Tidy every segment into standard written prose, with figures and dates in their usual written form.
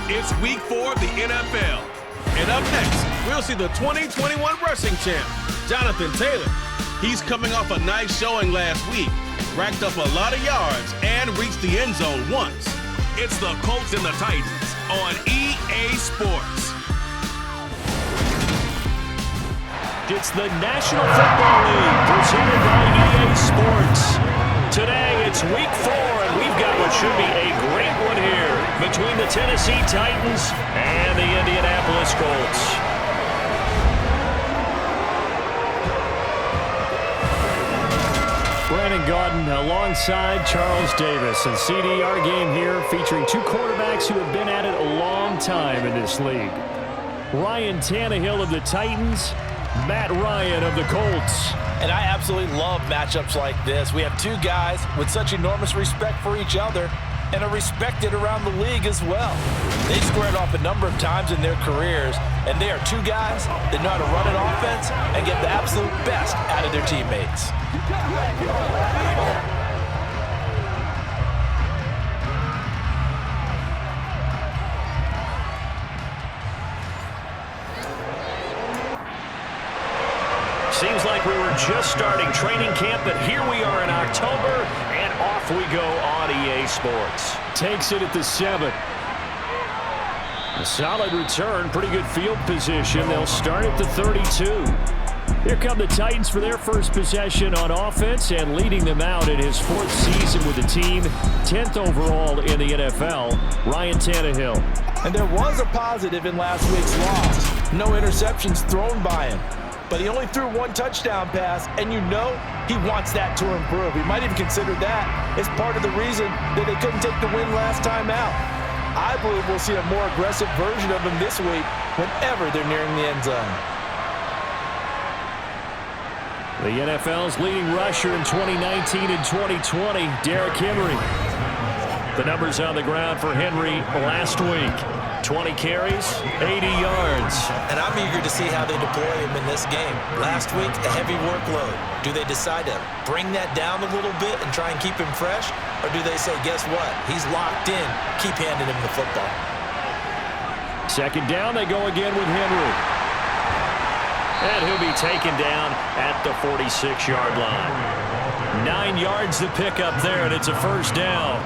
It's week 4 of the NFL. And up next, we'll see the 2021 rushing champ, Jonathan Taylor. He's coming off a nice showing last week, racked up a lot of yards, and reached the end zone once. It's the Colts and the Titans on EA Sports. It's the National Football League presented by EA Sports. Today, it's week 4, and we've got what should be a great one here between the Tennessee Titans and the Indianapolis Colts. Brandon Gaudin alongside Charles Davis. And CD, our game here featuring two quarterbacks who have been at it a long time in this league. Ryan Tannehill of the Titans, Matt Ryan of the Colts. And I absolutely love matchups like this. We have two guys with such enormous respect for each other and are respected around the league as well. They've squared off a number of times in their careers, and they are two guys that know how to run an offense and get the absolute best out of their teammates. Seems like we were just starting training camp, but here we are in October, and off we go on EA Sports. Takes it at the 7. A solid return, pretty good field position. They'll start at the 32. Here come the Titans for their first possession on offense, and leading them out in his 4th season with the team, 10th overall in the NFL, Ryan Tannehill. And there was a positive in last week's loss. No interceptions thrown by him. But he only threw one touchdown pass, and you know he wants that to improve. He might even consider that as part of the reason that they couldn't take the win last time out. I believe we'll see a more aggressive version of him this week whenever they're nearing the end zone. The NFL's leading rusher in 2019 and 2020, Derrick Henry. The numbers on the ground for Henry last week. 20 carries, 80 yards. And I'm eager to see how they deploy him in this game. Last week, a heavy workload. Do they decide to bring that down a little bit and try and keep him fresh? Or do they say, guess what? He's locked in. Keep handing him the football. Second down, they go again with Henry. And he'll be taken down at the 46-yard line. 9 yards to pick up there, and it's a first down.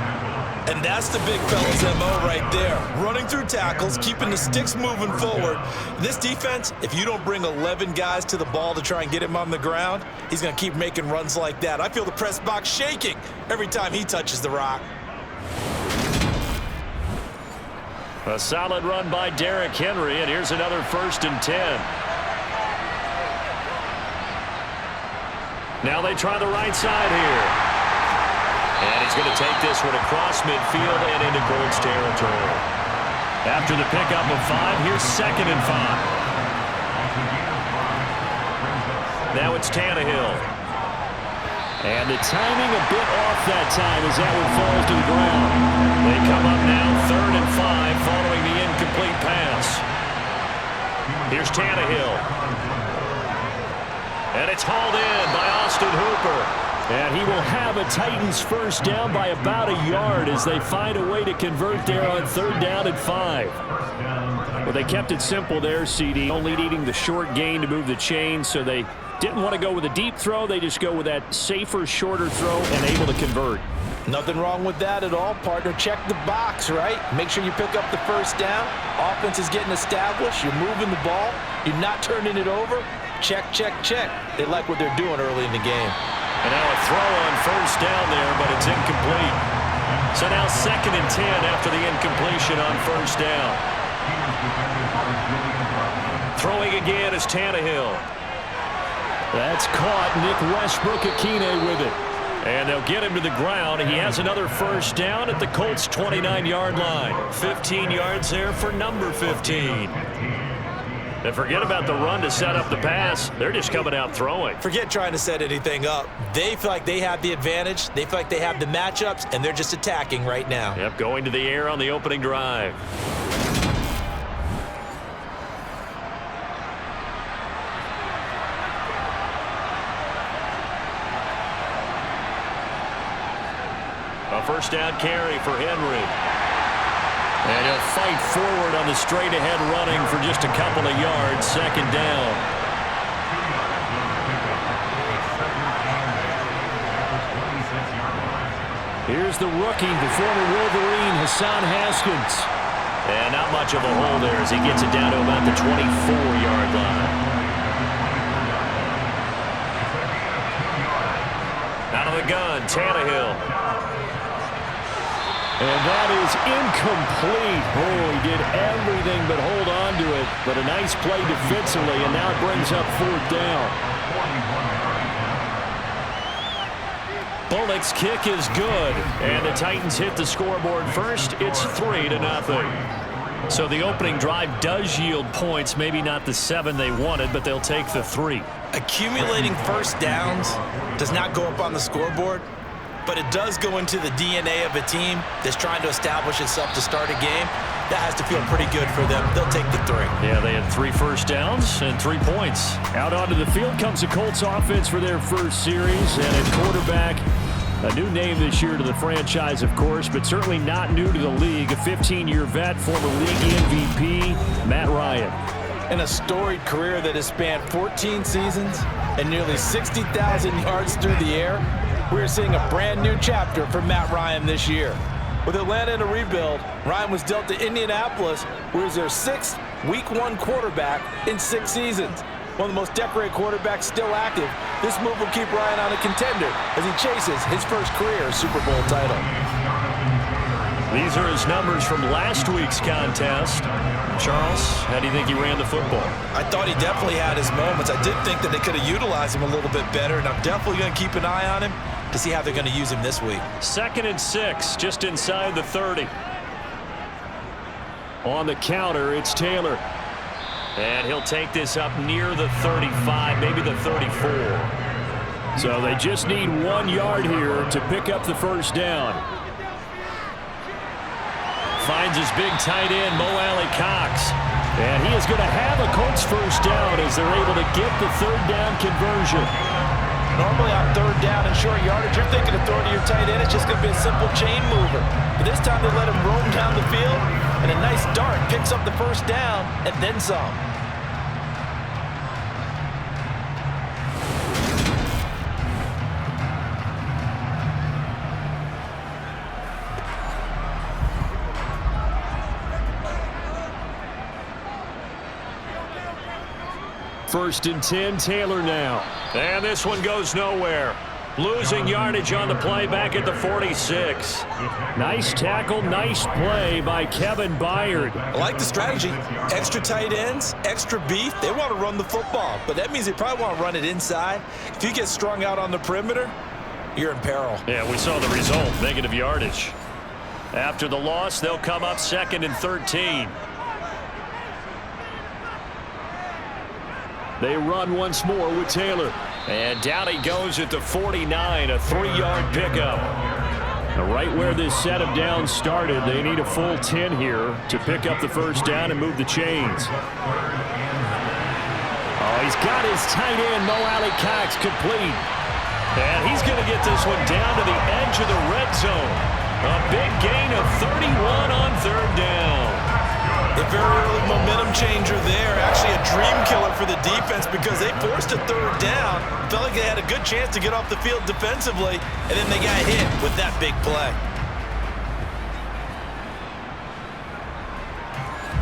And that's the big fella's MO right there. Running through tackles, keeping the sticks moving forward. This defense, if you don't bring 11 guys to the ball to try and get him on the ground, he's going to keep making runs like that. I feel the press box shaking every time he touches the rock. A solid run by Derrick Henry, and here's another 1st and 10. Now they try the right side here. And he's going to take this one across midfield and into Colts territory. After the pickup of 5, here's 2nd and 5. Now it's Tannehill. And the timing a bit off that time as that one falls to the ground. They come up now 3rd and 5 following the incomplete pass. Here's Tannehill. And it's hauled in by Austin Hooper. And he will have a Titans first down by about a yard as they find a way to convert there on 3rd down and 5. Well, they kept it simple there, CD. Only needing the short gain to move the chain, so they didn't want to go with a deep throw. They just go with that safer, shorter throw and able to convert. Nothing wrong with that at all, partner. Check the box, right? Make sure you pick up the first down. Offense is getting established. You're moving the ball. You're not turning it over. Check, check, check. They like what they're doing early in the game. And now a throw on first down there, but it's incomplete. So now 2nd and 10 after the incompletion on first down. Throwing again is Tannehill. That's caught. Nick Westbrook-Akine with it. And they'll get him to the ground. He has another first down at the Colts' 29-yard line. 15 yards there for number 15. And forget about the run to set up the pass. They're just coming out throwing. Forget trying to set anything up. They feel like they have the advantage. They feel like they have the matchups, and they're just attacking right now. Yep, going to the air on the opening drive. A first down carry for Henry. And he'll fight forward on the straight-ahead running for just a couple of yards. Second down. Here's the rookie, the former Wolverine, Hassan Haskins. And not much of a hole there as he gets it down to about the 24-yard line. Out of the gun, Tannehill. And that is incomplete. Oh, he did everything but hold on to it. But a nice play defensively, and now it brings up fourth down. Bullock's kick is good, and the Titans hit the scoreboard first. It's 3-0. So the opening drive does yield points, maybe not the 7 they wanted, but they'll take the 3. Accumulating first downs does not go up on the scoreboard, but it does go into the DNA of a team that's trying to establish itself to start a game. That has to feel pretty good for them. They'll take the 3. Yeah, they had 3 first downs and 3 points. Out onto the field comes the Colts offense for their first series, and at quarterback, a new name this year to the franchise, of course, but certainly not new to the league. A 15-year vet, former league MVP, Matt Ryan. In a storied career that has spanned 14 seasons and nearly 60,000 yards through the air, we're seeing a brand new chapter for Matt Ryan this year. With Atlanta in a rebuild, Ryan was dealt to Indianapolis, who is their 6th Week 1 quarterback in 6 seasons. One of the most decorated quarterbacks still active, this move will keep Ryan on a contender as he chases his first career Super Bowl title. These are his numbers from last week's contest. Charles, how do you think he ran the football? I thought he definitely had his moments. I did think that they could have utilized him a little bit better, and I'm definitely going to keep an eye on him to see how they're going to use him this week. 2nd and 6, just inside the 30. On the counter, it's Taylor. And he'll take this up near the 35, maybe the 34. So they just need 1 yard here to pick up the first down. Finds his big tight end, Mo Alley-Cox. And he is going to have a Colts first down as they're able to get the 3rd down conversion. Normally on 3rd down and short yardage, you're thinking of throwing to your tight end. It's just going to be a simple chain mover. But this time they let him roam down the field, and a nice dart picks up the first down and then some. First and 10, Taylor now. And this one goes nowhere. Losing yardage on the play back at the 46. Nice tackle, nice play by Kevin Byard. I like the strategy. Extra tight ends, extra beef. They want to run the football, but that means they probably want to run it inside. If you get strung out on the perimeter, you're in peril. Yeah, we saw the result, negative yardage. After the loss, they'll come up 2nd and 13. They run once more with Taylor. And down he goes at the 49, a 3-yard pickup. Right where this set of downs started, they need a full 10 here to pick up the first down and move the chains. Oh, he's got his tight end, Mo Alley-Cox, complete. And he's going to get this one down to the edge of the red zone. A big gain of 31 on 3rd down. A very early momentum changer there. Actually a dream killer for the defense because they forced a 3rd down. Felt like they had a good chance to get off the field defensively, and then they got hit with that big play.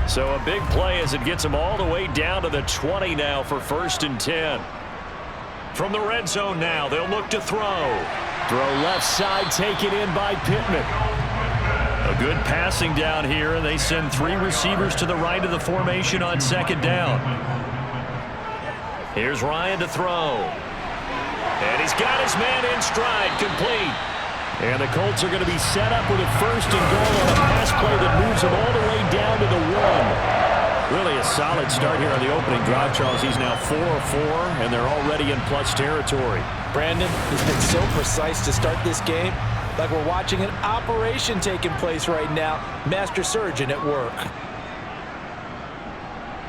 So a big play as it gets them all the way down to the 20 now for 1st and 10. From the red zone now, they'll look to throw. Throw left side, taken in by Pittman. A good passing down here, and they send 3 receivers to the right of the formation on 2nd down. Here's Ryan to throw. And he's got his man in stride, complete. And the Colts are going to be set up with a 1st and goal on a pass play that moves them all the way down to the 1. Really a solid start here on the opening drive, Charles. He's now 4 of 4, and they're already in plus territory. Brandon has been so precise to start this game, like we're watching an operation taking place right now. Master surgeon at work.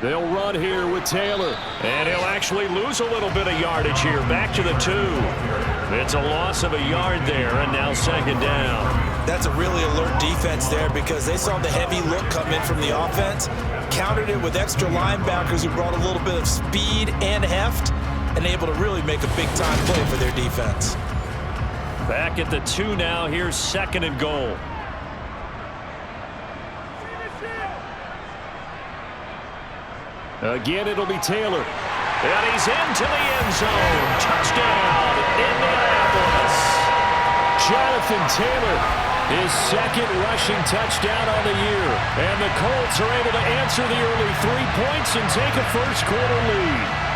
They'll run here with Taylor. And he'll actually lose a little bit of yardage here. Back to the 2. It's a loss of a yard there, and now second down. That's a really alert defense there because they saw the heavy look come in from the offense, countered it with extra linebackers who brought a little bit of speed and heft, and able to really make a big-time play for their defense. Back at the 2 now. Here's second and goal. Again, it'll be Taylor. And he's into the end zone. Touchdown, Indianapolis. Jonathan Taylor, his second rushing touchdown on the year. And the Colts are able to answer the early 3 points and take a first-quarter lead.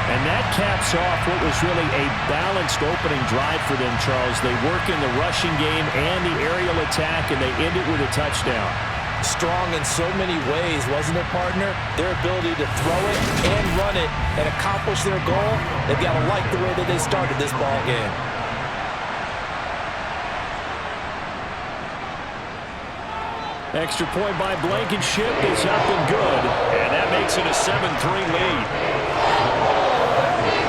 And that caps off what was really a balanced opening drive for them, Charles. They work in the rushing game and the aerial attack, and they end it with a touchdown. Strong in so many ways, wasn't it, partner? Their ability to throw it and run it and accomplish their goal, they've got to like the way that they started this ball game. Extra point by Blankenship is up and good, and that makes it a 7-3 lead.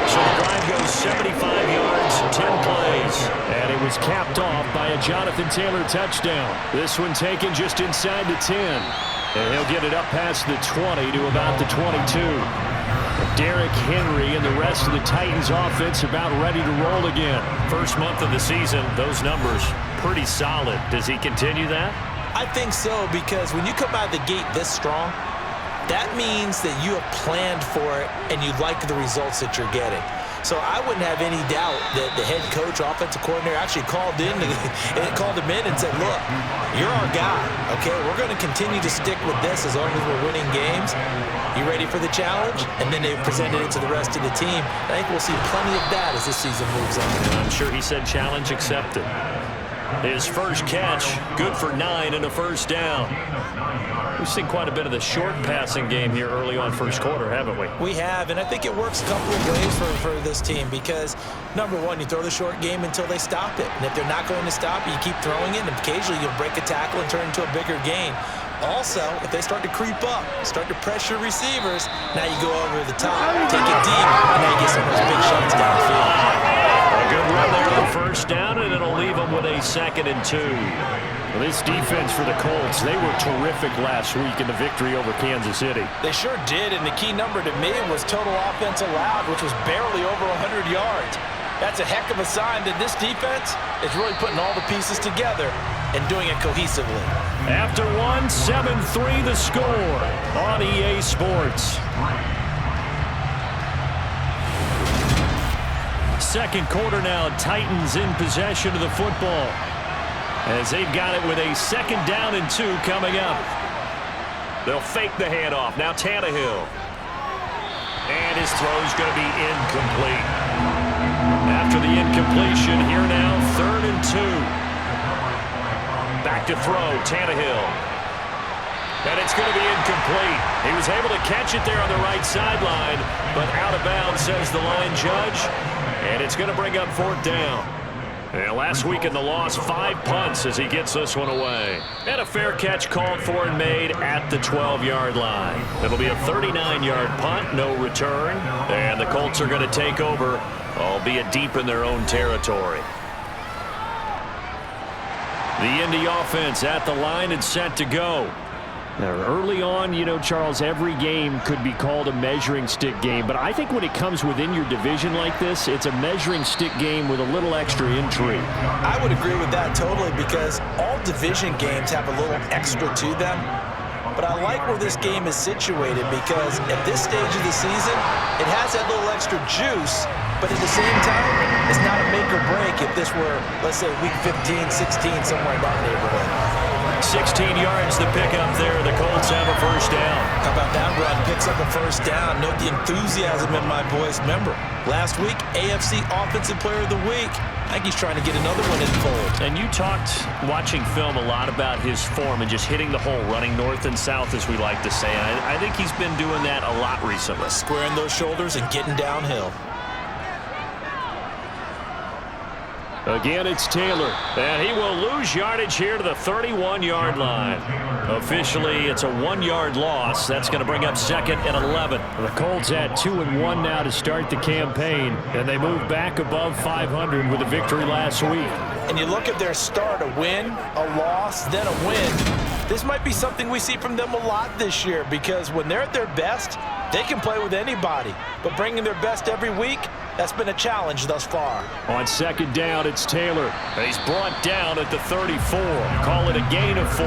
So the drive goes 75 yards, 10 plays, and it was capped off by a Jonathan Taylor touchdown. This one taken just inside the 10, and he'll get it up past the 20 to about the 22. Derrick Henry and the rest of the Titans offense about ready to roll again. First month of the season, those numbers pretty solid. Does he continue that? I think so, because when you come out of the gate this strong, that means that you have planned for it and you like the results that you're getting. So I wouldn't have any doubt that the head coach, offensive coordinator, actually called him in and said, look, you're our guy, okay? We're going to continue to stick with this as long as we're winning games. You ready for the challenge? And then they presented it to the rest of the team. I think we'll see plenty of that as this season moves on. I'm sure he said challenge accepted. His first catch, good for 9 and a first down. We've seen quite a bit of the short passing game here early on first quarter, haven't we? We have, and I think it works a couple of ways for this team because, number one, you throw the short game until they stop it. And if they're not going to stop it, you keep throwing it, and occasionally you'll break a tackle and turn it into a bigger gain. Also, if they start to creep up, start to pressure receivers, now you go over the top, take it deep, and now you get some of those big shots downfield. A good run there on first down, and it'll leave them with a 2nd and 2. Well, this defense for the Colts, they were terrific last week in the victory over Kansas City. They sure did, and the key number to me was total offense allowed, which was barely over 100 yards. That's a heck of a sign that this defense is really putting all the pieces together and doing it cohesively. After one, 7-3 the score on EA Sports. Second quarter now, Titans in possession of the football as they've got it with a 2nd down and 2 coming up. They'll fake the handoff. Now Tannehill. And his throw's going to be incomplete. After the incompletion, here now, 3rd and 2. Back to throw, Tannehill. And it's going to be incomplete. He was able to catch it there on the right sideline, but out of bounds, says the line judge. And it's going to bring up 4th down. And last week in the loss, 5 punts as he gets this one away. And a fair catch called for and made at the 12-yard line. It'll be a 39-yard punt, no return. And the Colts are going to take over, albeit deep in their own territory. The Indy offense at the line and set to go. Now, early on, you know, Charles, every game could be called a measuring stick game. But I think when it comes within your division like this, it's a measuring stick game with a little extra intrigue. I would agree with that totally because all division games have a little extra to them. But I like where this game is situated because at this stage of the season, it has that little extra juice. But at the same time, it's not a make or break if this were, let's say, week 15, 16, somewhere in that neighborhood. 16 yards to pick up there. The Colts have a first down. How about that run? Picks up a first down. Note the enthusiasm in my voice. Remember, last week, AFC Offensive Player of the Week. I think he's trying to get another one in the fold. And you talked, watching film, a lot about his form and just hitting the hole, running north and south, as we like to say. I think he's been doing that a lot recently. Squaring those shoulders and getting downhill. Again, it's Taylor, and he will lose yardage here to the 31-yard line. Officially, it's a 1-yard loss. That's going to bring up second and 11. The Colts at 2-1 now to start the campaign, and they move back above 500 with a victory last week. And you look at their start, a win, a loss, then a win. This might be something we see from them a lot this year, because when they're at their best, they can play with anybody. But bringing their best every week, that's been a challenge thus far. On second down, it's Taylor. He's brought down at the 34. Call it a gain of 4.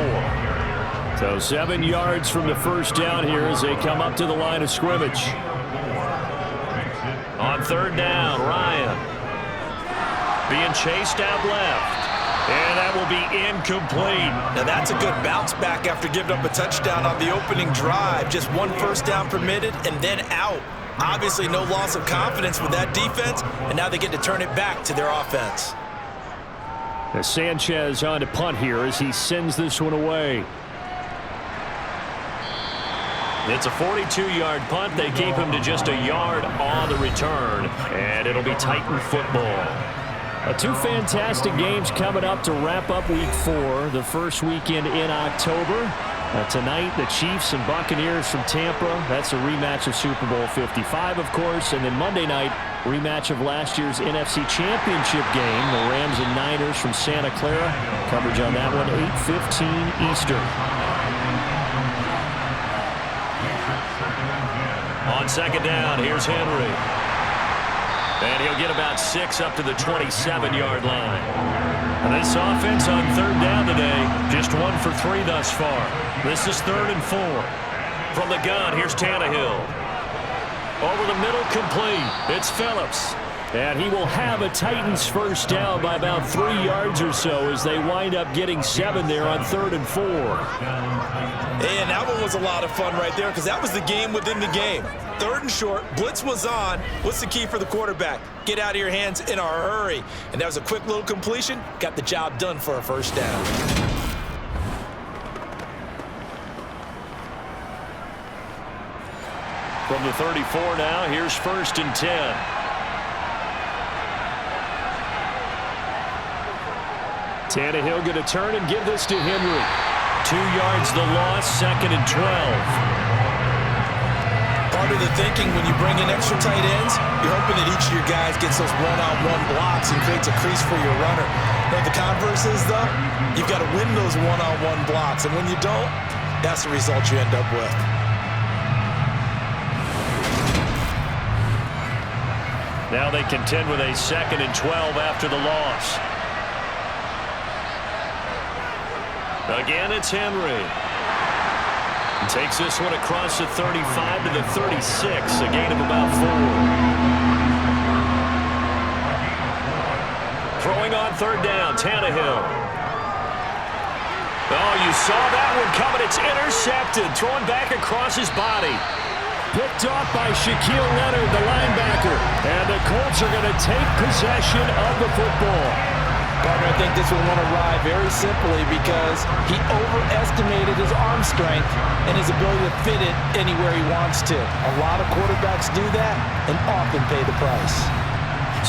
So 7 yards from the first down here as they come up to the line of scrimmage. On third down, Ryan. Being chased out left. And that will be incomplete. Now that's a good bounce back after giving up a touchdown on the opening drive. Just 1 first down permitted and then out. Obviously no loss of confidence with that defense, and now they get to turn it back to their offense. Now Sanchez on to punt here as he sends this one away. It's a 42-yard punt. They keep him to just a yard on the return, and it'll be Titan football. 2 fantastic games coming up to wrap up Week 4, the first weekend in October. Tonight, the Chiefs and Buccaneers from Tampa. That's a rematch of Super Bowl 55, of course. And then Monday night, rematch of last year's NFC Championship game, the Rams and Niners from Santa Clara. Coverage on that one, 8:15 Eastern. On second down, here's Henry. And he'll get about 6 up to the 27-yard line. And this offense on third down today, just 1 for 3 thus far. This is 3rd and 4. From the gun, here's Tannehill. Over the middle, complete. It's Phillips. And he will have a Titans first down by about 3 yards or so as they wind up getting 7 there on 3rd and 4. And that one was a lot of fun right there because that was the game within the game. 3rd and short, blitz was on. What's the key for the quarterback? Get out of your hands in a hurry. And that was a quick little completion. Got the job done for a first down. From the 34 now, here's 1st and 10. Tannehill going to turn and give this to Henry. 2 yards the loss, 2nd and 12. Part of the thinking when you bring in extra tight ends, you're hoping that each of your guys gets those one-on-one blocks and creates a crease for your runner. Now, the converse is, though, you've got to win those one-on-one blocks, and when you don't, that's the result you end up with. Now they contend with a 2nd and 12 after the loss. Again, it's Henry. Takes this one across the 35 to the 36, a gain of about 4. Throwing on third down, Tannehill. Oh, you saw that one coming. It's intercepted. Thrown back across his body. Picked off by Shaquille Leonard, the linebacker. And the Colts are going to take possession of the football. Partner, I think this one won't arrive very simply because he overestimated his arm strength and his ability to fit it anywhere he wants to. A lot of quarterbacks do that and often pay the price.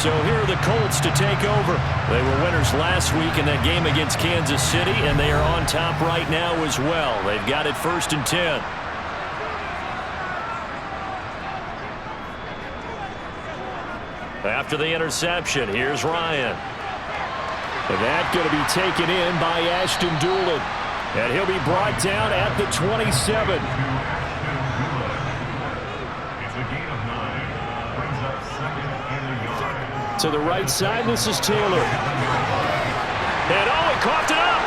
So here are the Colts to take over. They were winners last week in that game against Kansas City, and they are on top right now as well. They've got it 1st and 10. After the interception, here's Ryan. And that going to be taken in by Ashton Doolin. And he'll be brought down at the 27. To the right side, this is Taylor. And oh, he coughed it up.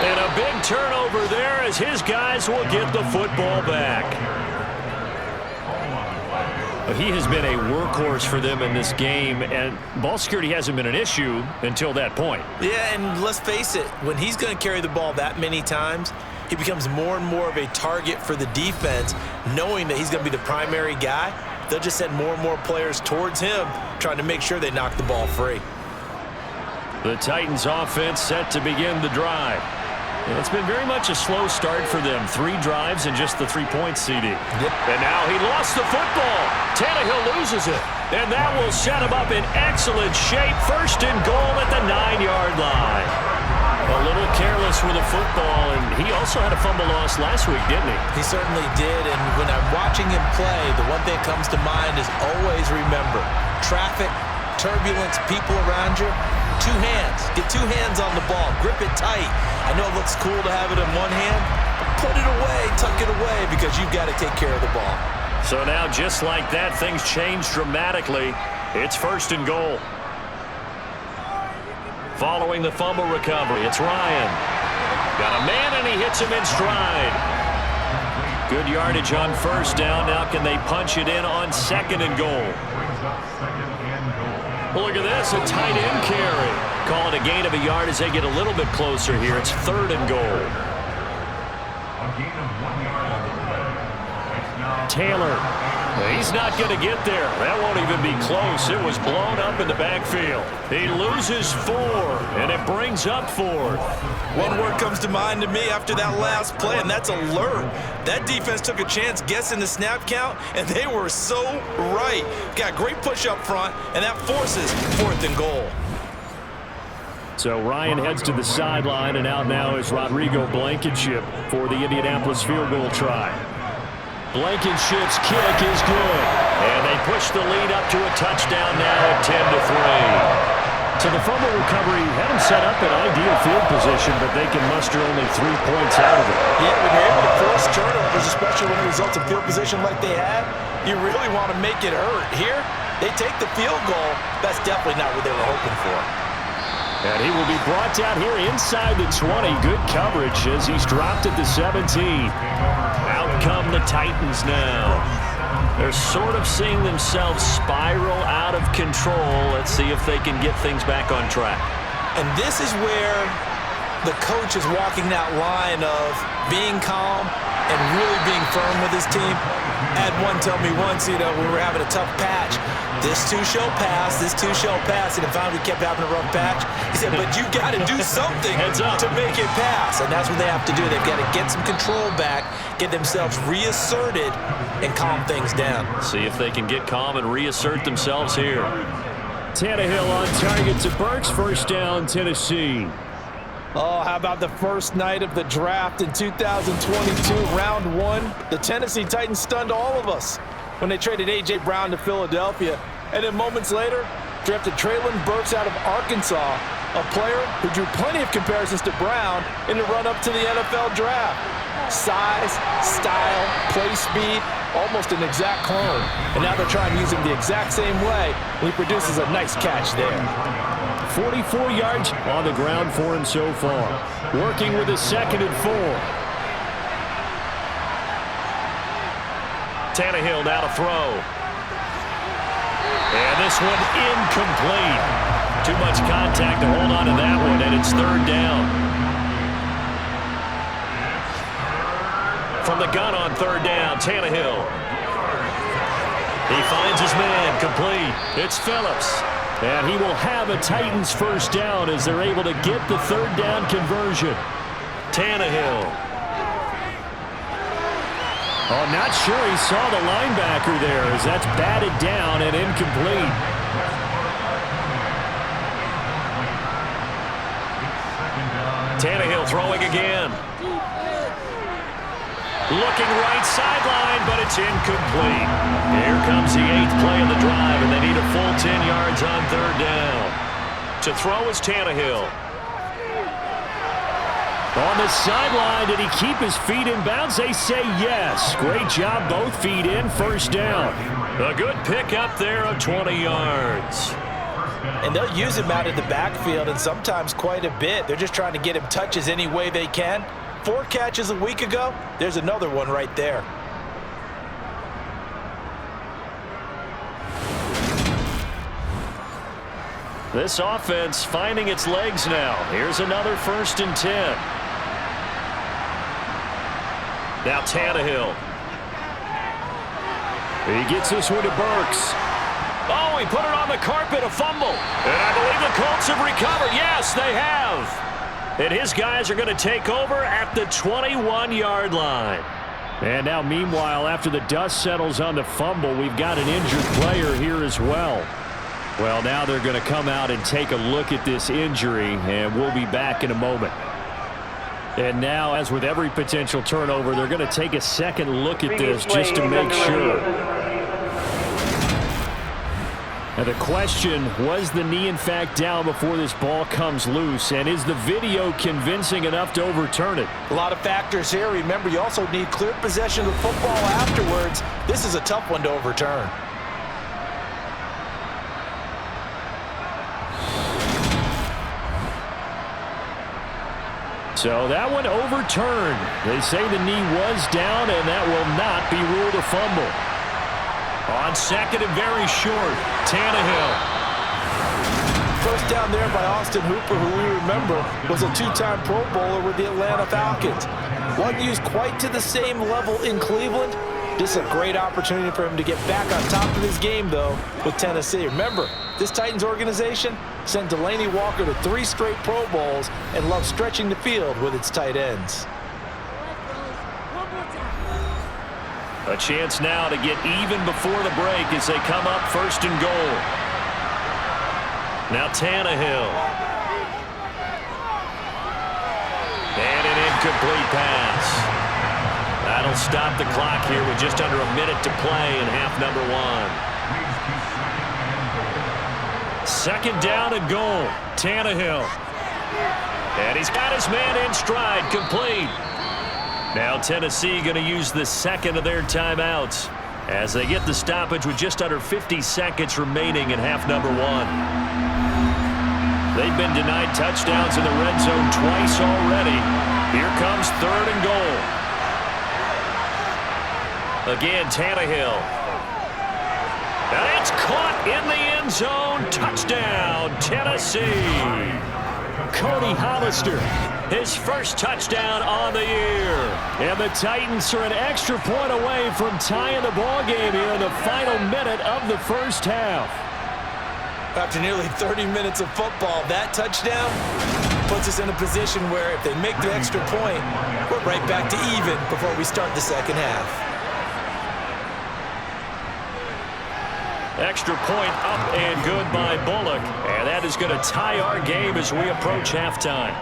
And a big turnover there as his guys will get the football back. He has been a workhorse for them in this game, and ball security hasn't been an issue until that point. Yeah, and let's face it, when he's going to carry the ball that many times, he becomes more and more of a target for the defense, knowing that he's going to be the primary guy. They'll just send more and more players towards him, trying to make sure they knock the ball free. The Titans offense set to begin the drive. It's been very much a slow start for them. 3 drives and just the 3-point CD. Yep. And now he lost the football. Tannehill loses it. And that will set him up in excellent shape. 1st and goal at the 9. hands with the football, and he also had a fumble loss last week, didn't he? He certainly did, and when I'm watching him play, the one thing that comes to mind is always remember, traffic, turbulence, people around you, two hands. Get two hands on the ball. Grip it tight. I know it looks cool to have it in one hand, but put it away, tuck it away, because you've got to take care of the ball. So now, just like that, things change dramatically. It's 1st and goal. Following the fumble recovery, it's Ryan. Got a man, and he hits him in stride. Good yardage on 1st down. Now can they punch it in on 2nd and goal? Look at this, a tight end carry. Call it a gain of a yard as they get a little bit closer here. It's 3rd and goal. Taylor. He's not going to get there. That won't even be close. It was blown up in the backfield. He loses 4, and it brings up 4th. One word comes to mind to me after that last play, and that's alert. That defense took a chance guessing the snap count, and they were so right. Got great push up front, and that forces 4th and goal. So Ryan heads to the sideline, and out now is Rodrigo Blankenship for the Indianapolis field goal try. Blankenship's kick is good. And they push the lead up to a touchdown now at 10-3. So the fumble recovery had them set up in ideal field position, but they can muster only 3 points out of it. Yeah, when you're able to force turnovers, especially when it results in field position like they had, you really want to make it hurt. Here, they take the field goal. That's definitely not what they were hoping for. And he will be brought down here inside the 20. Good coverage as he's dropped at the 17. Out come the Titans now. They're sort of seeing themselves spiral out of control. Let's see if they can get things back on track. And this is where the coach is walking that line of being calm and really being firm with his team. I had one tell me once, we were having a tough patch. This too shall pass, this too shall pass. And finally we kept having a rough patch. He said, but you got to do something to make it pass. And that's what they have to do. They've got to get some control back, get themselves reasserted, and calm things down. See if they can get calm and reassert themselves here. Tannehill on target to Burks. 1st down, Tennessee. Oh, how about the first night of the draft in 2022, round 1? The Tennessee Titans stunned all of us when they traded A.J. Brown to Philadelphia. And then moments later, drafted Treylon Burks out of Arkansas, a player who drew plenty of comparisons to Brown in the run-up to the NFL draft. Size, style, play speed, almost an exact clone. And now they're trying to use him the exact same way, and he produces a nice catch there. 44 yards on the ground for him so far. Working with a 2nd and 4. Tannehill now to throw. And this one incomplete. Too much contact to hold on to that one, and it's 3rd down. From the gun on 3rd down, Tannehill. He finds his man, complete. It's Phillips. And he will have a Titans 1st down as they're able to get the 3rd down conversion. Tannehill. Oh, not sure he saw the linebacker there as that's batted down and incomplete. Tannehill throwing again. Looking right sideline, but it's incomplete. Here comes the 8th play of the drive, and they need a full 10 yards on 3rd down. To throw is Tannehill. On the sideline, did he keep his feet in bounds? They say yes. Great job, both feet in, 1st down. A good pickup there of 20 yards. And they'll use him out in the backfield, and sometimes quite a bit. They're just trying to get him touches any way they can. 4 catches a week ago. There's another one right there. This offense finding its legs now. Here's another 1st and 10. Now Tannehill. He gets this one to Burks. Oh, he put it on the carpet, a fumble. And I believe the Colts have recovered. Yes, they have. And his guys are going to take over at the 21-yard line. And now, meanwhile, after the dust settles on the fumble, we've got an injured player here as well. Well, now they're going to come out and take a look at this injury, and we'll be back in a moment. And now, as with every potential turnover, they're going to take a second look at this just to make sure. Now the question, was the knee in fact down before this ball comes loose? And is the video convincing enough to overturn it? A lot of factors here. Remember, you also need clear possession of the football afterwards. This is a tough one to overturn. So that one overturned. They say the knee was down, and that will not be ruled a fumble. On second and very short, Tannehill. First down there by Austin Hooper, who we remember was a two-time Pro Bowler with the Atlanta Falcons. Wasn't used quite to the same level in Cleveland. This is a great opportunity for him to get back on top of his game, though, with Tennessee. Remember, this Titans organization sent Delaney Walker to 3 straight Pro Bowls and loves stretching the field with its tight ends. A chance now to get even before the break as they come up first and goal. Now Tannehill. And an incomplete pass. That'll stop the clock here with just under a minute to play in half number 1. Second down and goal. Tannehill. And he's got his man in stride, complete. Now Tennessee going to use the second of their timeouts as they get the stoppage with just under 50 seconds remaining in half number 1. They've been denied touchdowns in the red zone twice already. Here comes third and goal. Again, Tannehill. And it's caught in the end zone. Touchdown, Tennessee. Cody Hollister, his first touchdown on the year. And the Titans are an extra point away from tying the ball game here in the final minute of the first half. After nearly 30 minutes of football, that touchdown puts us in a position where if they make the extra point, we're right back to even before we start the second half. Extra point up and good by Bullock. And that is going to tie our game as we approach halftime.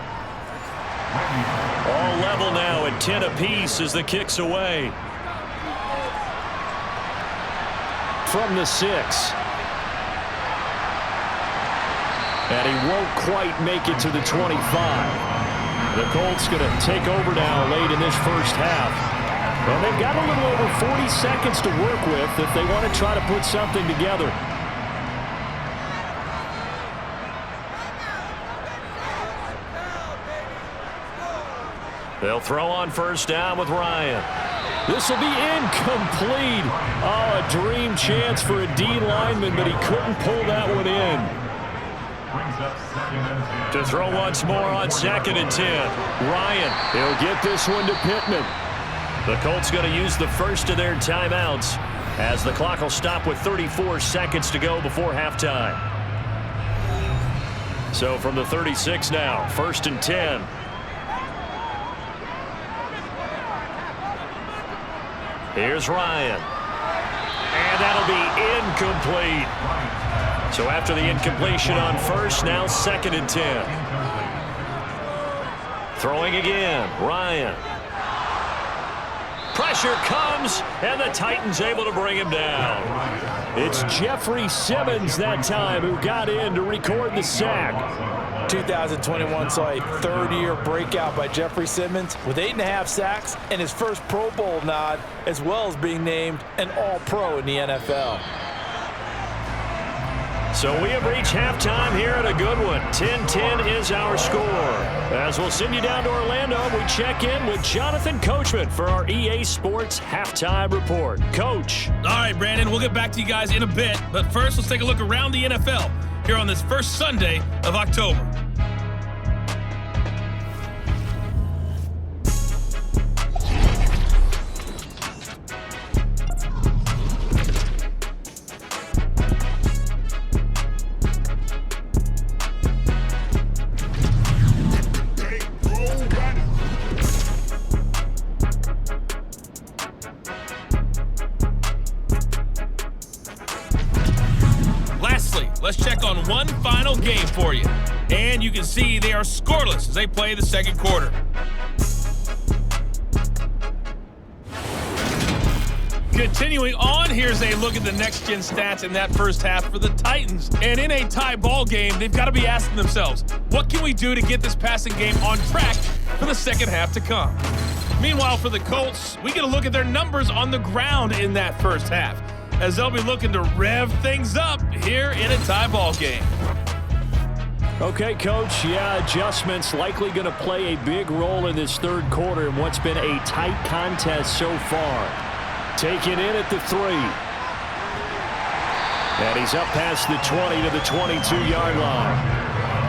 All level now at 10 apiece as the kick's away. From the 6. And he won't quite make it to the 25. The Colts going to take over now late in this first half. And they've got a little over 40 seconds to work with if they want to try to put something together. They'll throw on first down with Ryan. This will be incomplete. Oh, a dream chance for a D lineman, but he couldn't pull that one in. To throw once more on second and 10. Ryan, he'll get this one to Pittman. The Colts going to use the first of their timeouts as the clock will stop with 34 seconds to go before halftime. So from the 36 now, first and 10. Here's Ryan. And that'll be incomplete. So after the incompletion on first, now second and 10. Throwing again, Ryan. Pressure comes, and the Titans able to bring him down. It's Jeffrey Simmons that time who got in to record the sack. 2021 saw a third-year breakout by Jeffrey Simmons with 8.5 sacks and his first Pro Bowl nod, as well as being named an All-Pro in the NFL. So we have reached halftime here at a good one. 10-10 is our score. As we'll send you down to Orlando, we check in with Jonathan Coachman for our EA Sports Halftime Report. Coach. All right, Brandon, we'll get back to you guys in a bit. But first, let's take a look around the NFL here on this first Sunday of October. Let's check on one final game for you. And you can see they are scoreless as they play the second quarter. Continuing on, here's a look at the next-gen stats in that first half for the Titans. And in a tie ball game, they've got to be asking themselves, what can we do to get this passing game on track for the second half to come? Meanwhile, for the Colts, we get a look at their numbers on the ground in that first half, as they'll be looking to rev things up here in a tie ball game. Okay, Coach, adjustments likely going to play a big role in this third quarter in what's been a tight contest so far. Taken in at the 3. And he's up past the 20 to the 22-yard line.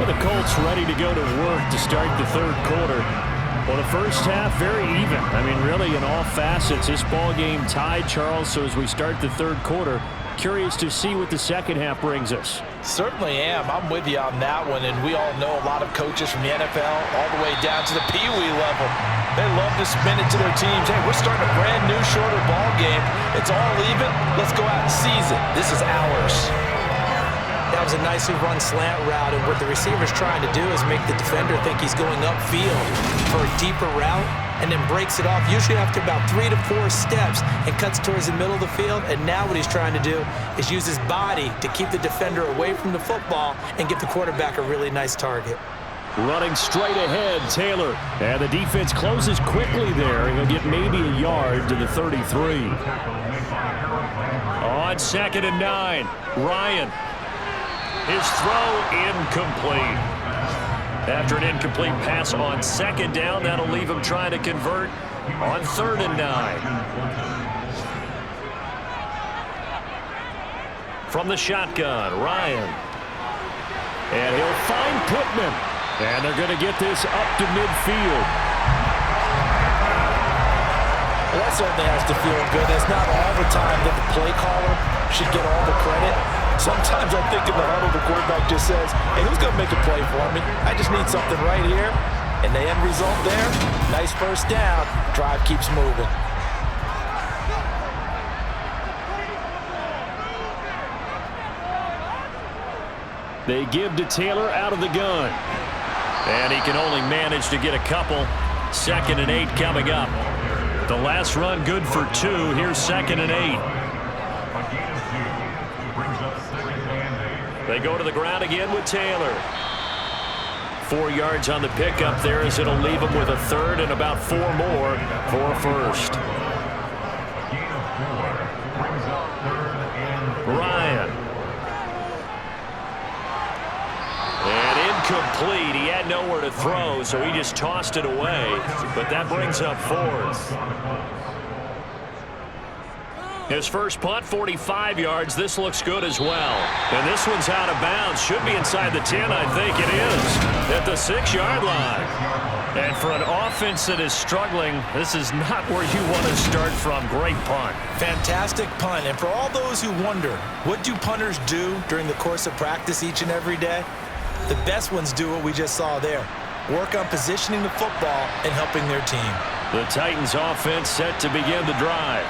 Well, the Colts ready to go to work to start the third quarter. Well, the first half, very even. I mean, really, in all facets, this ball game tied, Charles. So as we start the third quarter, curious to see what the second half brings us. Certainly am. I'm with you on that one, and we all know a lot of coaches from the NFL all the way down to the Pee Wee level. They love to spin it to their teams. Hey, we're starting a brand new, shorter ball game. It's all even. Let's go out and seize it. This is ours. That was a nicely run slant route, and what the receiver's trying to do is make the defender think he's going upfield for a deeper route, and then breaks it off, usually after about 3 to 4 steps, and cuts towards the middle of the field. And now what he's trying to do is use his body to keep the defender away from the football and give the quarterback a really nice target. Running straight ahead, Taylor. And the defense closes quickly there. He'll get maybe a yard to the 33. On 2nd and 9, Ryan. His throw incomplete. After an incomplete pass on 2nd down, that'll leave him trying to convert on 3rd and 9. From the shotgun, Ryan. And he'll find Pittman. And they're going to get this up to midfield. Well, that certainly has to feel good. It's not all the time that the play caller should get all the credit. Sometimes I think in the huddle, the quarterback just says, hey, who's going to make a play for me? I just need something right here. And the end result there, nice first down. Drive keeps moving. They give to Taylor out of the gun. And he can only manage to get a couple. 2nd and 8 coming up. The last run good for 2. Here's 2nd and 8. They go to the ground again with Taylor. 4 yards on the pickup there, as it'll leave him with a 3rd and about 4 more for a 1st. Ryan. And incomplete. He had nowhere to throw, so he just tossed it away. But that brings up 4th. His first punt, 45 yards. This looks good as well. And this one's out of bounds. Should be inside the 10, I think it is. At the 6-yard line. And for an offense that is struggling, this is not where you want to start from. Great punt. Fantastic punt. And for all those who wonder, what do punters do during the course of practice each and every day? The best ones do what we just saw there. Work on positioning the football and helping their team. The Titans offense set to begin the drive.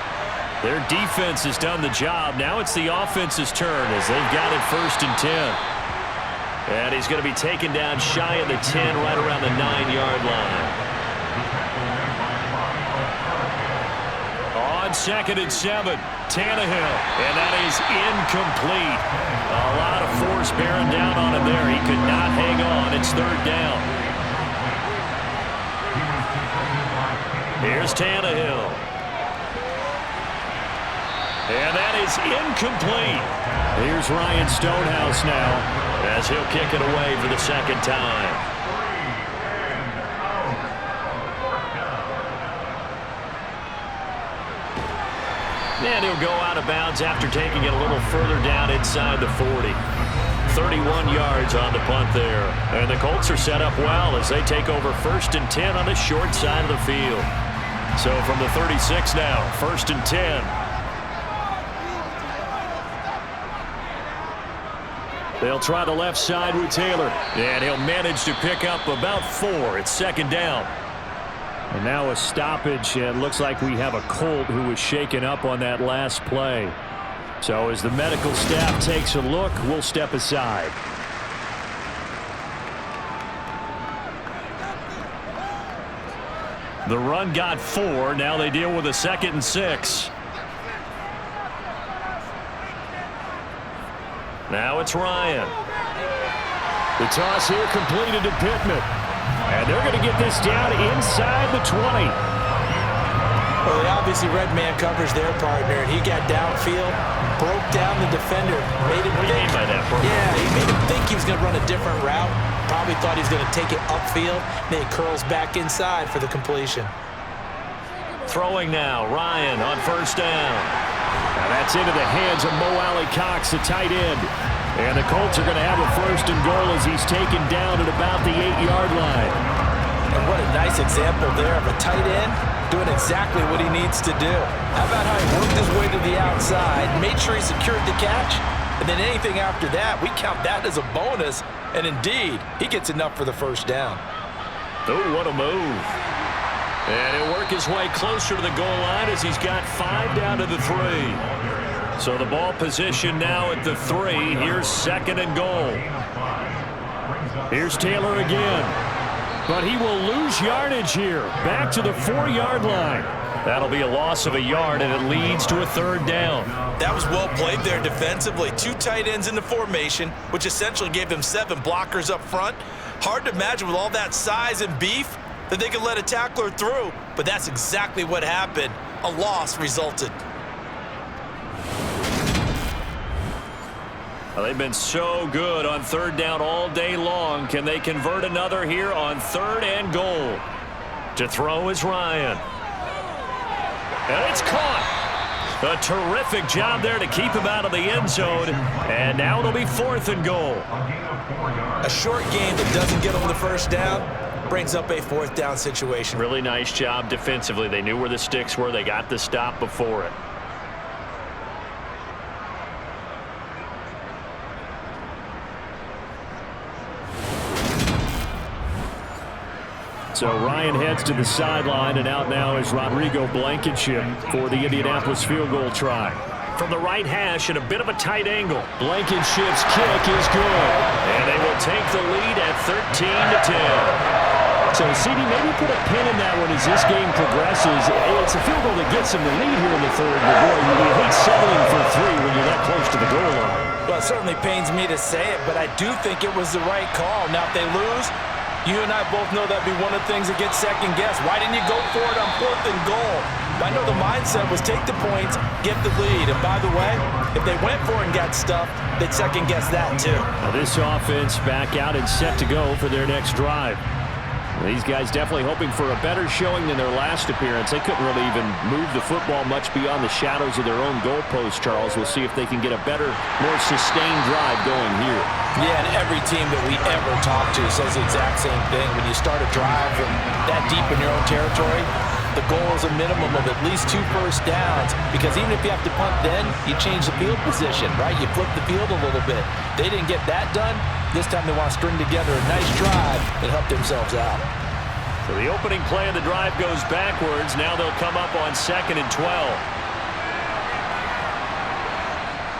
Their defense has done the job. Now it's the offense's turn as they've got it 1st and 10. And he's going to be taken down shy of the 10, right around the 9-yard line. On 2nd and 7, Tannehill. And that is incomplete. A lot of force bearing down on him there. He could not hang on. It's 3rd down. Here's Tannehill. And that is incomplete. Here's Ryan Stonehouse now, as he'll kick it away for the 2nd time. And he'll go out of bounds after taking it a little further down inside the 40. 31 yards on the punt there. And the Colts are set up well as they take over 1st and 10 on the short side of the field. So from the 36 now, 1st and 10. They'll try the left side with Taylor. And he'll manage to pick up about 4. It's 2nd down. And now a stoppage. And looks like we have a Colt who was shaken up on that last play. So as the medical staff takes a look, we'll step aside. The run got 4. Now they deal with a 2nd and 6. Now it's Ryan. The toss here completed to Pittman. And they're going to get this down inside the 20. Well, they obviously read man coverage their partner, and he got downfield, broke down the defender, made him think. Yeah, he made him think he was going to run a different route. Probably thought he was going to take it upfield. Then he curls back inside for the completion. Throwing now, Ryan on first down. Now that's into the hands of Mo Alley-Cox, the tight end. And the Colts are going to have a first and goal as he's taken down at about the 8-yard line. And what a nice example there of a tight end doing exactly what he needs to do. How about how he worked his way to the outside, made sure he secured the catch, and then anything after that, we count that as a bonus. And indeed, he gets enough for the first down. Oh, what a move. And he'll work his way closer to the goal line as he's got 5 down to the 3. So the ball position now at the 3. Here's second and goal. Here's Taylor again. But he will lose yardage here. Back to the 4-yard line. That'll be a loss of a yard, and it leads to a third down. That was well played there defensively. 2 tight ends in the formation, which essentially gave them 7 blockers up front. Hard to imagine with all that size and beef that they could let a tackler through, but that's exactly what happened. A loss resulted. Well, they've been so good on third down all day long. Can they convert another here on third and goal? To throw is Ryan. And it's caught. A terrific job there to keep him out of the end zone. And now it'll be fourth and goal. A short game that doesn't get them the first down brings up a fourth down situation. Really nice job defensively. They knew where the sticks were. They got the stop before it. So Ryan heads to the sideline, and out now is Rodrigo Blankenship for the Indianapolis field goal try. From the right hash at a bit of a tight angle. Blankenship's kick is good. And they will take the lead at 13-10. So, CD, maybe put a pin in that one as this game progresses. It's a field goal that gets them the lead here in the third. But boy, you hate settling for 3 when you're that close to the goal line. Well, it certainly pains me to say it, but I do think it was the right call. Now, if they lose, you and I both know that'd be one of the things that gets second-guessed. Why didn't you go for it on fourth and goal? I know the mindset was take the points, get the lead. And by the way, if they went for it and got stuffed, they'd second-guess that too. Now this offense back out and set to go for their next drive. These guys definitely hoping for a better showing than their last appearance. They couldn't really even move the football much beyond the shadows of their own goalpost, Charles. We'll see if they can get a better, more sustained drive going here. Yeah, and every team that we ever talk to says the exact same thing. When you start a drive from that deep in your own territory, the goal is a minimum of at least 2 first downs, because even if you have to punt then, you change the field position, right? You flip the field a little bit. They didn't get that done. This time they want to string together a nice drive and help themselves out. So the opening play of the drive goes backwards. Now they'll come up on 2nd and 12.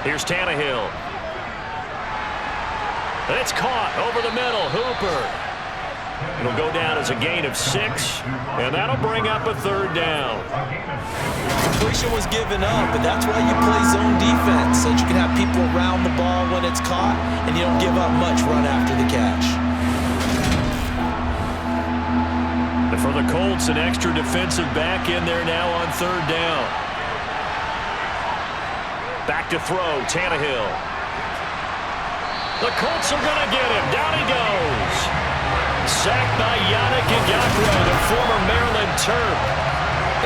Here's Tannehill. It's caught over the middle. Hooper. It'll go down as a gain of 6, and that'll bring up a third down. Completion was given up, but that's why you play zone defense, so that you can have people around the ball when it's caught, and you don't give up much run after the catch. For the Colts, an extra defensive back in there now on third down. Back to throw, Tannehill. The Colts are going to get him. Down he goes. Sacked by Yannick Ngakoue, the former Maryland Terp.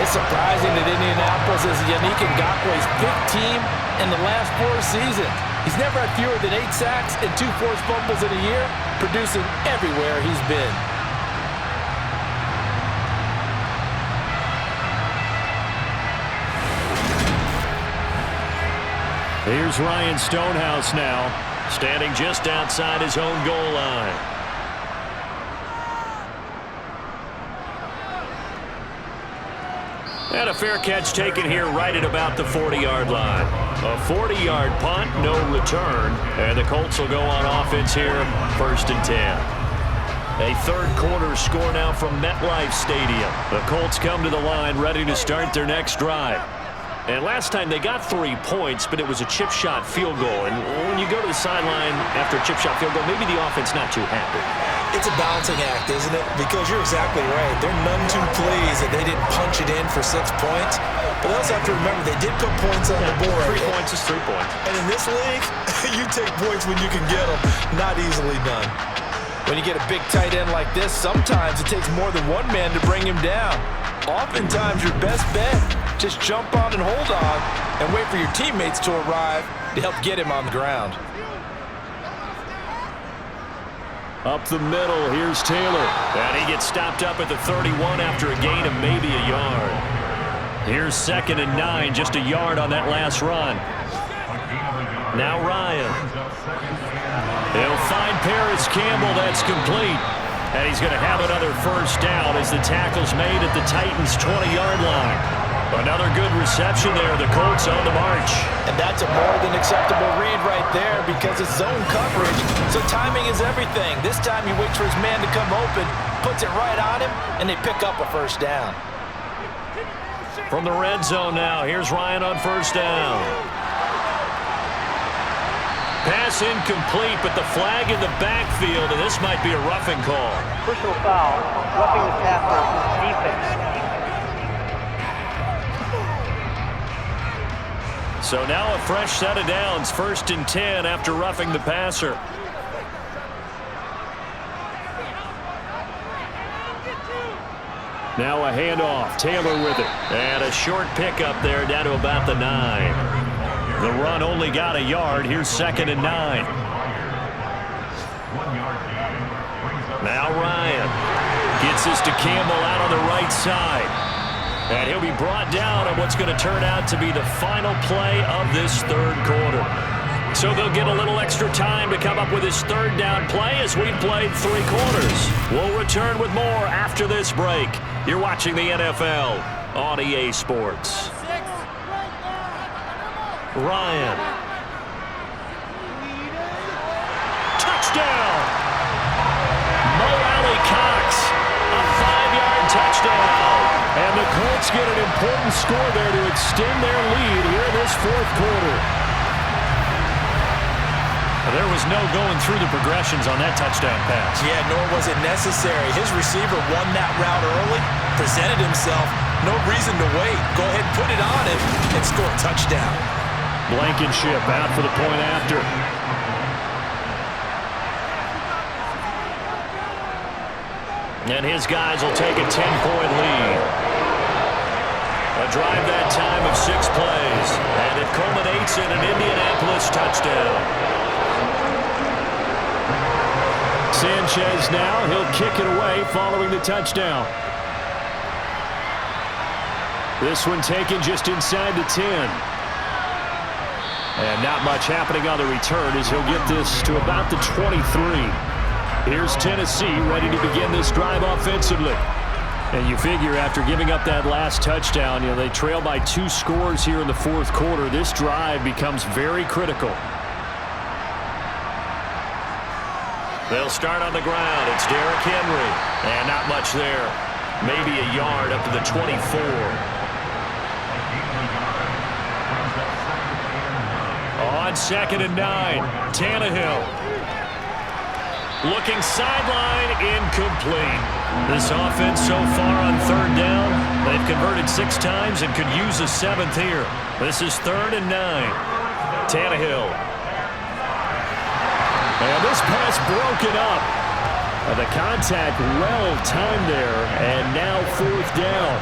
It's surprising that Indianapolis is Yannick Ngakoue's 5th team in the last 4 seasons. He's never had fewer than 8 sacks and 2 forced fumbles in a year, producing everywhere he's been. Here's Ryan Stonehouse now, standing just outside his own goal line. And a fair catch taken here right at about the 40-yard line. A 40-yard punt, no return. And the Colts will go on offense here, 1st and 10. A third quarter score now from MetLife Stadium. The Colts come to the line ready to start their next drive. And last time they got 3 points, but it was a chip shot field goal. And when you go to the sideline after a chip shot field goal, maybe the offense not too happy. It's a balancing act, isn't it? Because you're exactly right. They're none too pleased that they didn't punch it in for 6 points. But they also have to remember they did put points on the board. 3 points is 3 points. And in this league, you take points when you can get them. Not easily done. When you get a big tight end like this, sometimes it takes more than one man to bring him down. Oftentimes, your best bet, just jump on and hold on and wait for your teammates to arrive to help get him on the ground. Up the middle, here's Taylor. And he gets stopped up at the 31 after a gain of maybe a yard. Here's 2nd and 9, just a yard on that last run. Now Ryan. He'll find Paris Campbell, that's complete. And he's going to have another first down as the tackle's made at the Titans' 20-yard line. Another good reception there, the Colts on the march. And that's a more than acceptable read right there because it's zone coverage, so timing is everything. This time he waits for his man to come open, puts it right on him, and they pick up a first down. From the red zone now, here's Ryan on first down. Pass incomplete, but the flag in the backfield, and this might be a roughing call. Personal foul, roughing the passer, defense. So now a fresh set of downs, 1st and 10 after roughing the passer. Now a handoff, Taylor with it. And a short pickup there down to about the 9. The run only got a yard. Here's 2nd and 9. Now Ryan gets this to Campbell out on the right side. And he'll be brought down on what's going to turn out to be the final play of this 3rd quarter. So they'll get a little extra time to come up with his 3rd down play as we've played 3 quarters. We'll return with more after this break. You're watching the NFL on EA Sports. Ryan. Touchdown! Mo Alley-Cox, a 5-yard touchdown. And the Colts get an important score there to extend their lead here in this 4th quarter. There was no going through the progressions on that touchdown pass. Yeah, nor was it necessary. His receiver won that route early, presented himself. No reason to wait. Go ahead and put it on him and score a touchdown. Blankenship out for the point after. And his guys will take a 10-point lead. A drive that time of 6 plays. And it culminates in an Indianapolis touchdown. Sanchez now, he'll kick it away following the touchdown. This one taken just inside the 10. And not much happening on the return as he'll get this to about the 23. Here's Tennessee ready to begin this drive offensively. And you figure after giving up that last touchdown, they trail by 2 scores here in the 4th quarter. This drive becomes very critical. They'll start on the ground. It's Derrick Henry. And not much there. Maybe a yard up to the 24. On 2nd and 9, Tannehill. Looking sideline, incomplete. This offense so far on 3rd down, they've converted 6 times and could use a 7th here. This is 3rd and 9. Tannehill. And this pass broken up. The contact well timed there, and now 4th down.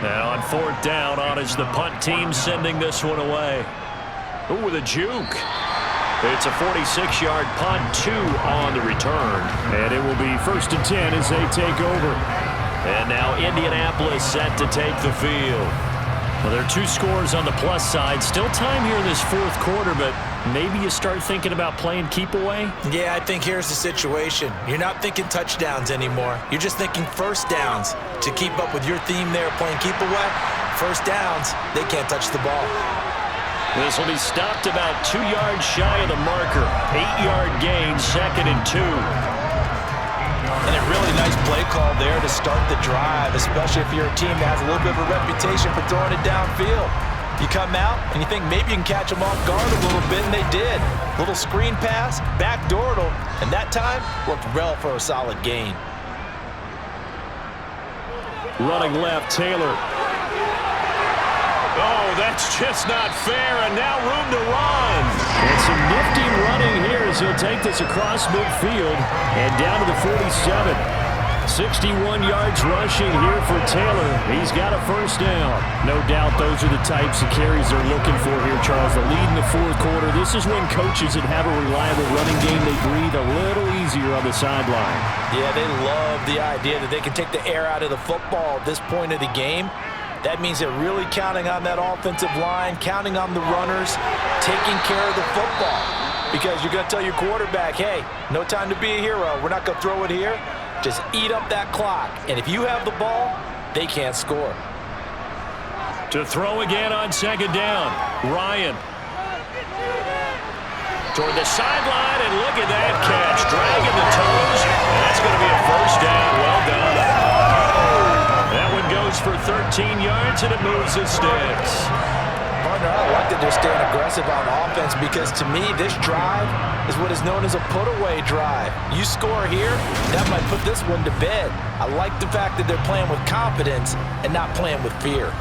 Now on 4th down, on is the punt team sending this one away. Ooh, with a juke. It's a 46-yard punt, 2 on the return. And it will be 1st and 10 as they take over. And now Indianapolis set to take the field. Well, there are 2 scores on the plus side. Still time here in this 4th quarter, but maybe you start thinking about playing keep away? Yeah, I think here's the situation. You're not thinking touchdowns anymore. You're just thinking first downs. To keep up with your theme there, playing keep away, first downs, they can't touch the ball. This will be stopped about 2 yards shy of the marker. 8-yard gain, 2nd and 2. And a really nice play call there to start the drive, especially if you're a team that has a little bit of a reputation for throwing it downfield. You come out and you think maybe you can catch them off guard a little bit, and they did. Little screen pass, backdoored them, and that time worked well for a solid gain. Running left, Taylor. Oh, that's just not fair, and now room to run. And some nifty running here as he'll take this across midfield and down to the 47. 61 yards rushing here for Taylor. He's got a first down. No doubt those are the types of carries they're looking for here, Charles. The lead in the fourth quarter. This is when coaches that have a reliable running game, they breathe a little easier on the sideline. Yeah, they love the idea that they can take the air out of the football at this point of the game. That means they're really counting on that offensive line, counting on the runners, taking care of the football. Because you're going to tell your quarterback, hey, no time to be a hero. We're not going to throw it here. Just eat up that clock. And if you have the ball, they can't score. To throw again on second down, Ryan. Toward the sideline, and look at that catch. Dragging the toes. And that's going to be a first down. Well done. That one goes for 13 yards, and it moves the sticks. Partner, I like that they're staying aggressive on offense because, to me, this drive is what is known as a put-away drive. You score here, that might put this one to bed. I like the fact that they're playing with confidence and not playing with fear.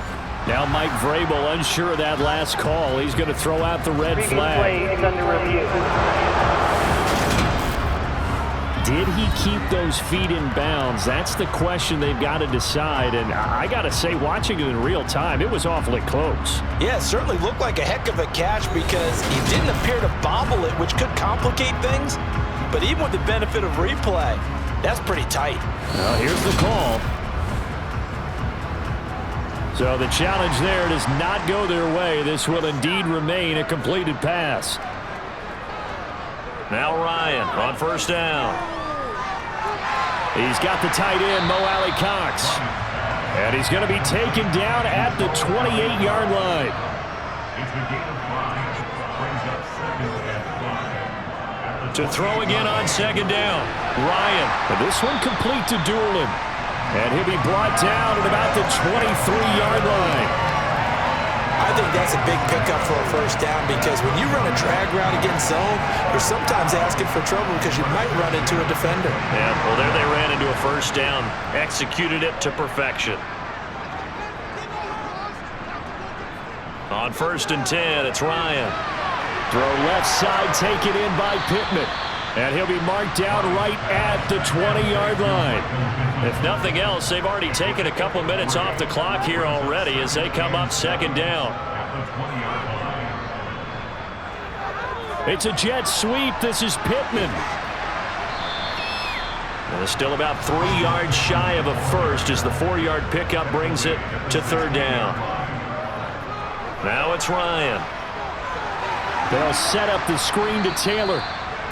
Now Mike Vrabel unsure of that last call. He's going to throw out the red flag. Play is under review. Did he keep those feet in bounds? That's the question they've got to decide. And I got to say, watching it in real time, it was awfully close. Yeah, it certainly looked like a heck of a catch because he didn't appear to bobble it, which could complicate things. But even with the benefit of replay, that's pretty tight. Well, here's the call. So the challenge there does not go their way. This will indeed remain a completed pass. Now Ryan on first down. He's got the tight end, Mo Alley-Cox. And he's going to be taken down at the 28-yard line. To throw again on second down, Ryan. And this one complete to Doolin. And he'll be brought down at about the 23-yard line. I think that's a big pickup for a first down because when you run a drag route against zone, you're sometimes asking for trouble because you might run into a defender. Yeah, well, there they ran into a first down. Executed it to perfection. On 1st and 10, it's Ryan. Throw left side, taken in by Pittman. And he'll be marked down right at the 20-yard line. If nothing else, they've already taken a couple minutes off the clock here already as they come up second down. It's a jet sweep. This is Pittman. And it's still about 3 yards shy of a first as the 4-yard pickup brings it to third down. Now it's Ryan. They'll set up the screen to Taylor.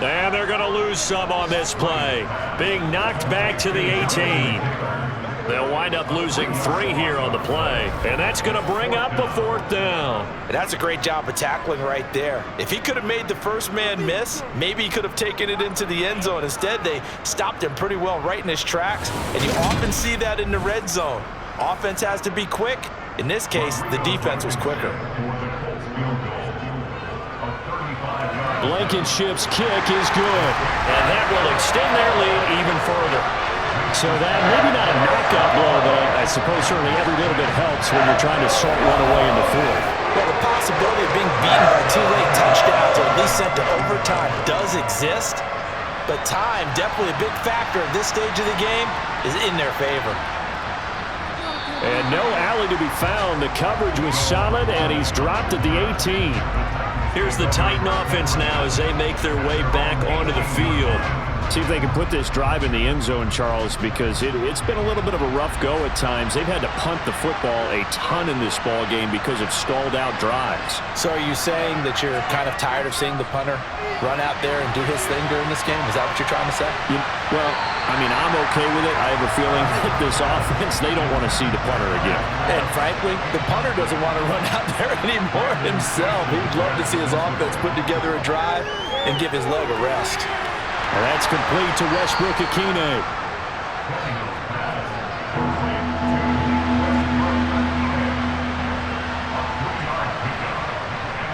And they're going to lose some on this play. Being knocked back to the 18. They'll wind up losing 3 here on the play. And that's going to bring up a 4th down. That's a great job of tackling right there. If he could have made the first man miss, maybe he could have taken it into the end zone. Instead, they stopped him pretty well right in his tracks. And you often see that in the red zone. Offense has to be quick. In this case, the defense was quicker. Blankenship's kick is good. And that will extend their lead even further. So that maybe not a knockout blow, but I suppose certainly every little bit helps when you're trying to salt one away in the fourth. Well, the possibility of being beaten by 2 late touchdowns or at least sent to overtime does exist. But time, definitely a big factor at this stage of the game, is in their favor. And no alley to be found. The coverage was solid, and he's dropped at the 18. Here's the Titan offense now as they make their way back onto the field. See if they can put this drive in the end zone, Charles, because it's been a little bit of a rough go at times. They've had to punt the football a ton in this ball game because of stalled-out drives. So are you saying that you're kind of tired of seeing the punter run out there and do his thing during this game? Is that what you're trying to say? Well, I mean, I'm okay with it. I have a feeling that this offense, they don't want to see the punter again. And frankly, the punter doesn't want to run out there anymore himself. He would love to see his offense put together a drive and give his leg a rest. And that's complete to Westbrook-Akine.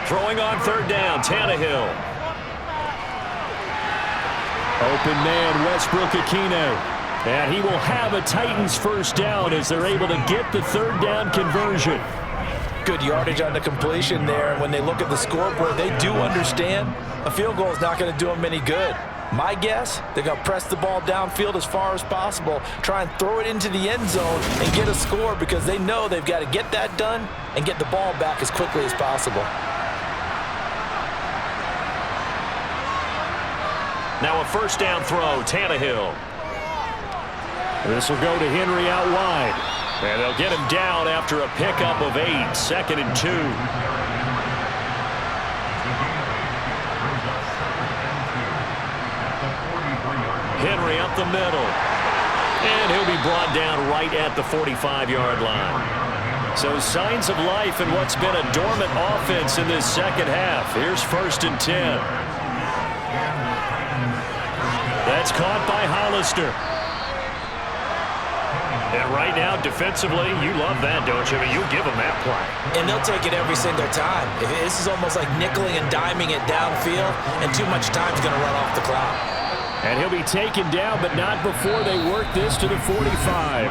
Throwing on third down, Tannehill. Open man, Westbrook-Ikhine. And he will have a Titans first down as they're able to get the third down conversion. Good yardage on the completion there. And when they look at the scoreboard, they do understand a field goal is not going to do them any good. My guess, they're going to press the ball downfield as far as possible, try and throw it into the end zone and get a score because they know they've got to get that done and get the ball back as quickly as possible. Now a first down throw, Tannehill. This will go to Henry out wide. And they'll get him down after a pickup of 8, 2nd and 2. Henry up the middle. And he'll be brought down right at the 45-yard line. So signs of life in what's been a dormant offense in this second half. Here's 1st and 10. That's caught by Hollister. And right now, defensively, you love that, don't you? I mean, you'll give them that play. And they'll take it every single time. This is almost like nickeling and diming it downfield, and too much time's going to run off the clock. And he'll be taken down, but not before they work this to the 45.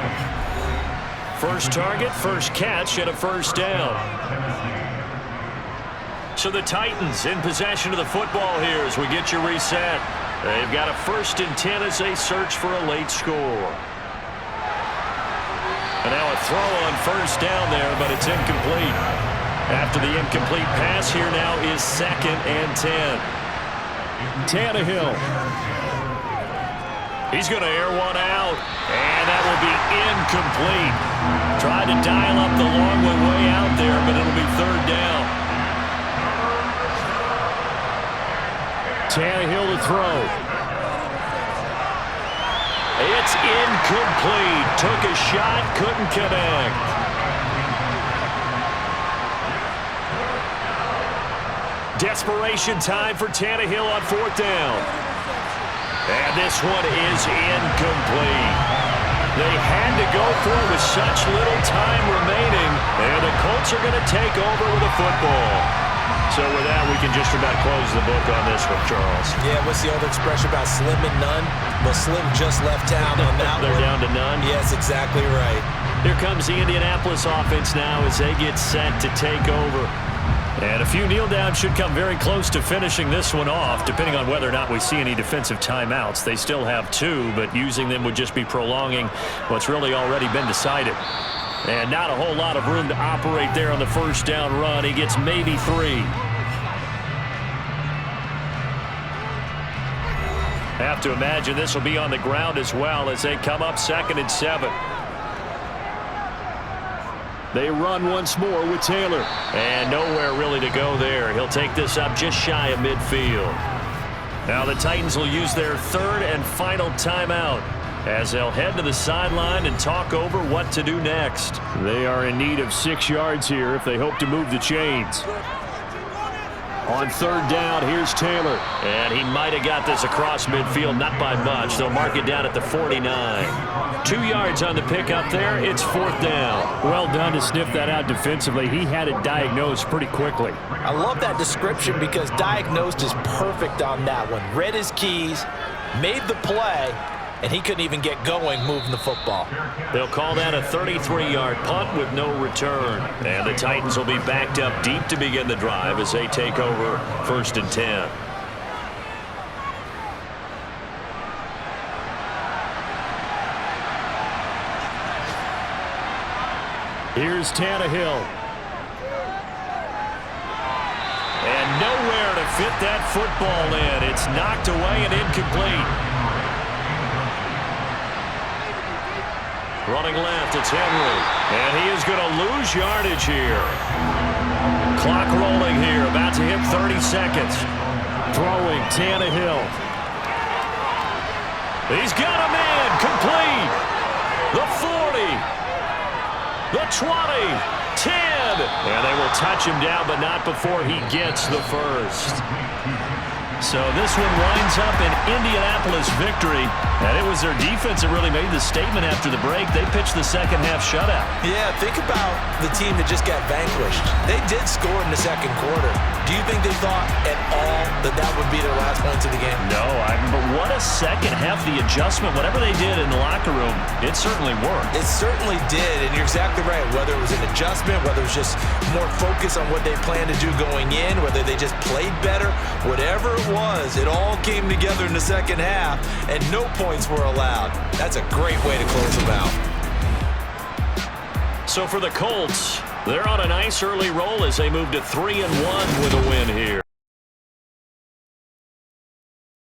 First target, first catch, and a first down. So the Titans in possession of the football here as we get you reset. They've got a 1st and 10 as they search for a late score. And now a throw on first down there, but it's incomplete. After the incomplete pass, here now is 2nd and 10. Tannehill. He's going to air one out, and that will be incomplete. Tried to dial up the long way out there, but it'll be 3rd down. Tannehill to throw. It's incomplete. Took a shot, couldn't connect. Desperation time for Tannehill on 4th down. And this one is incomplete. They had to go for it with such little time remaining, and the Colts are going to take over with the football. So with that, we can just about close the book on this one, Charles. Yeah, what's the old expression about slim and none? Well, Slim just left town on that They're one. down to none? Yes, exactly right. Here comes the Indianapolis offense now as they get set to take over. And a few kneel downs should come very close to finishing this one off, depending on whether or not we see any defensive timeouts. They still have 2, but using them would just be prolonging what's really already been decided. And not a whole lot of room to operate there on the first down run. He gets maybe 3. Have to imagine this will be on the ground as well as they come up 2nd and 7. They run once more with Taylor. And nowhere really to go there. He'll take this up just shy of midfield. Now the Titans will use their 3rd and final timeout as they'll head to the sideline and talk over what to do next. They are in need of 6 yards here if they hope to move the chains. On 3rd down, here's Taylor. And he might have got this across midfield, not by much. They'll mark it down at the 49. 2 yards on the pickup there. It's 4th down. Well done to sniff that out defensively. He had it diagnosed pretty quickly. I love that description because diagnosed is perfect on that one. Read his keys, made the play, and he couldn't even get going moving the football. They'll call that a 33-yard punt with no return. And the Titans will be backed up deep to begin the drive as they take over 1st and 10. Here's Tannehill. And nowhere to fit that football in. It's knocked away and incomplete. Running left, it's Henry. And he is going to lose yardage here. Clock rolling here, about to hit 30 seconds. Throwing, Tannehill. He's got him in, complete. The 40, the 20, 10. And they will touch him down, but not before he gets the first. So this one winds up an Indianapolis victory, and it was their defense that really made the statement after the break. They pitched the second half shutout. Yeah, think about the team that just got vanquished. They did score in the second quarter. Do you think they thought at all that that would be their last points of the game? No, but what a second half. The adjustment, whatever they did in the locker room, it certainly worked. It certainly did, and you're exactly right. Whether it was an adjustment, whether it was just more focus on what they planned to do going in, whether they just played better, whatever it was, it all came together in the second half, and no points were allowed. That's a great way to close them out. So for the Colts, they're on a nice early roll as they move to 3-1 with a win here.